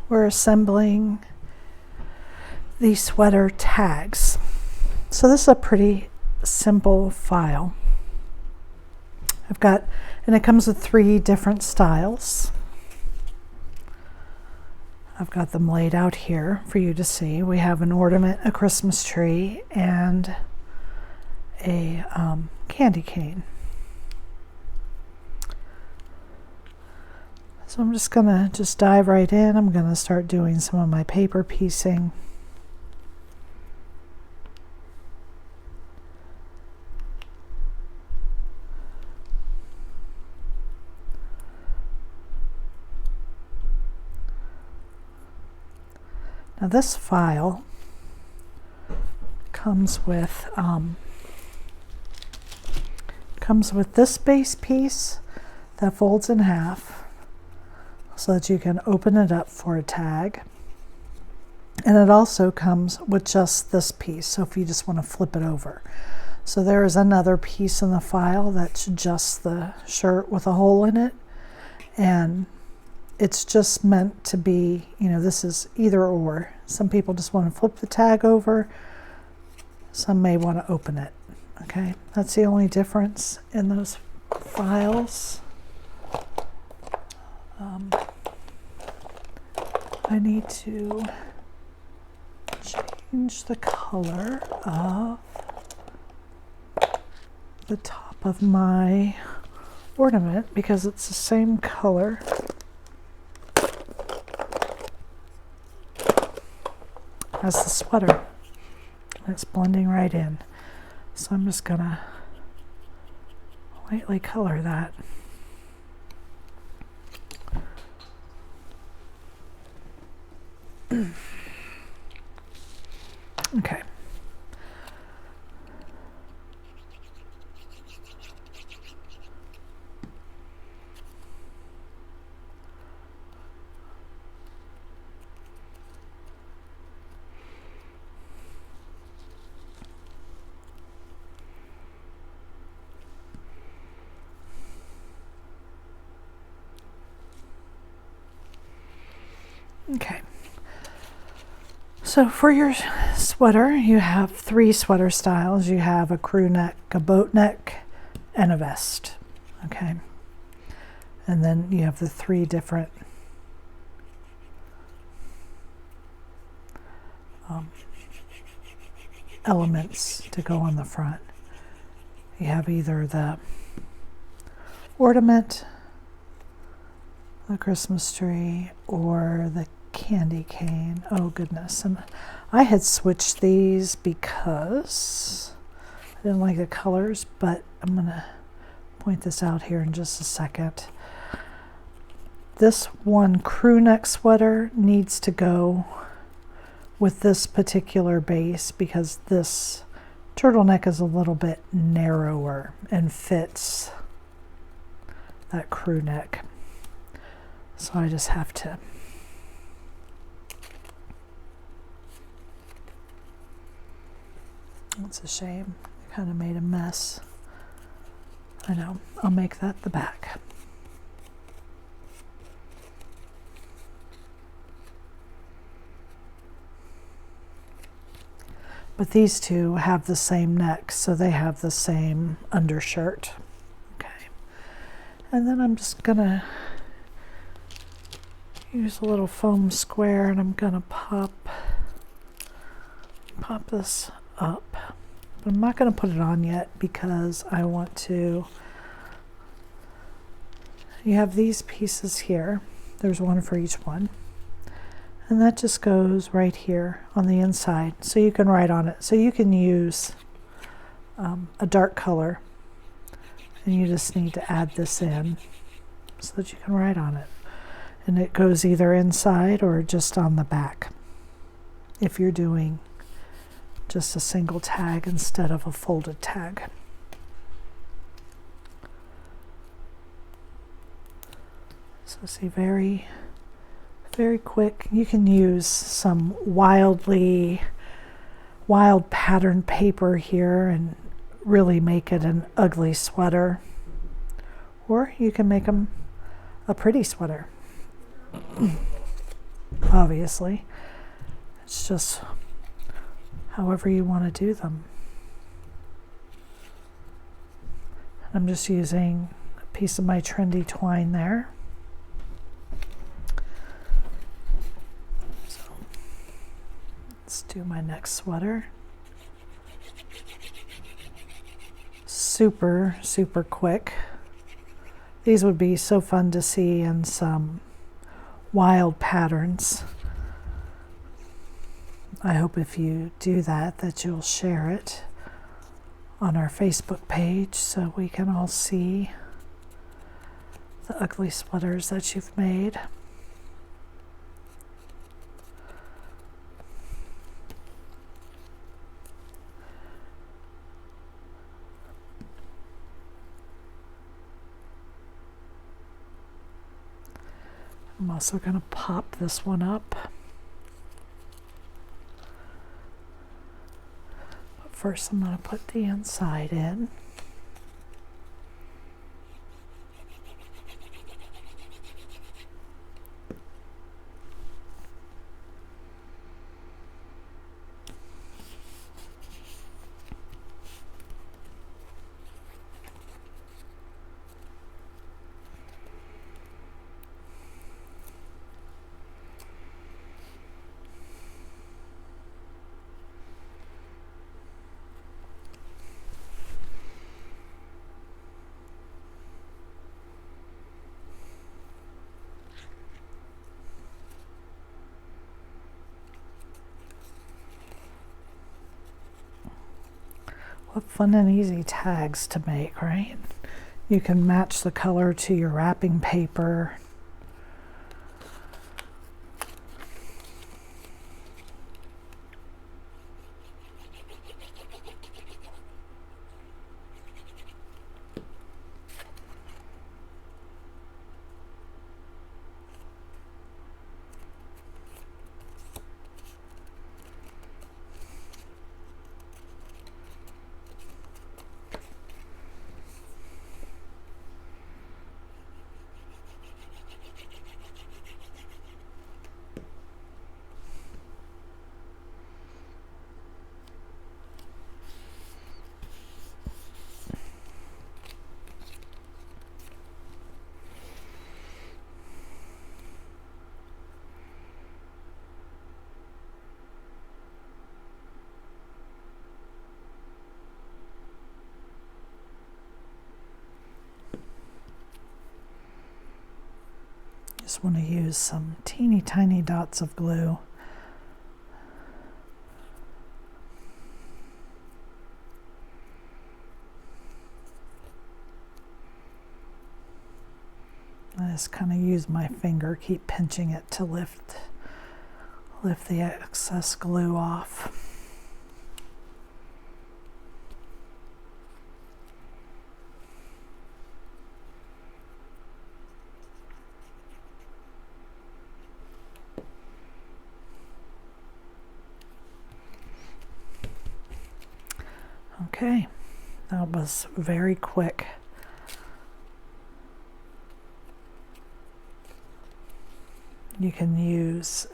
we're assembling the sweater tags. So this is a pretty simple file. And it comes with 3 different styles. I've got them laid out here for you to see. We have an ornament, a Christmas tree, and a candy cane. So I'm just gonna dive right in. I'm gonna start doing some of my paper piecing. Now this file comes with this base piece that folds in half so that you can open it up for a tag. And it also comes with just this piece, so if you just want to flip it over. So there is another piece in the file that's just the shirt with a hole in it, and it's just meant to be, you know, this is either or. Some people just want to flip the tag over. Some may want to open it. Okay, that's the only difference in those files. I need to change the color of the top of my ornament because it's the same color as the sweater. It's blending right in. So I'm just gonna lightly color that. Okay. Okay, so for your sweater, you have 3 sweater styles. You have a crew neck, a boat neck, and a vest. Okay, and then you have the 3 different elements to go on the front. You have either the ornament, the Christmas tree, or the candy cane. Oh goodness, and I had switched these because I didn't like the colors, but I'm gonna point this out here in just a second. This one crew neck sweater needs to go with this particular base because this turtleneck is a little bit narrower and fits that crew neck. So I just have to it's a shame. I kind of made a mess. I know. I'll make that the back. But these 2 have the same neck, so they have the same undershirt. Okay. And then I'm just gonna use a little foam square and I'm gonna pop this up. But I'm not gonna put it on yet because I want to. You have these pieces here. There's one for each one. And that just goes right here on the inside. So you can write on it. So you can use a dark color and you just need to add this in so that you can write on it. And it goes either inside or just on the back if you're doing just a single tag instead of a folded tag. So see, very quick. You can use some wild pattern paper here and really make it an ugly sweater, or you can make them a pretty sweater. obviously. It's just however you want to do them. I'm just using a piece of my trendy twine there. So let's do my next sweater. Super, super quick. These would be so fun to see in some wild patterns. I hope if you do that you'll share it on our Facebook page so we can all see the ugly sweaters that you've made. I'm also going to pop this one up. But first I'm going to put the inside in. What fun and easy tags to make, right? You can match the color to your wrapping paper. Just want to use some teeny tiny dots of glue. I just kind of use my finger, keep pinching it to lift the excess glue off. Okay, that was very quick. You can use,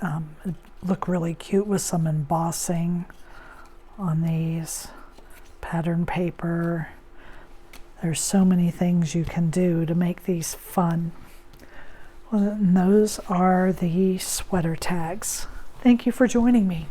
look really cute with some embossing on these, pattern paper. There's so many things you can do to make these fun. Well, and those are the sweater tags. Thank you for joining me.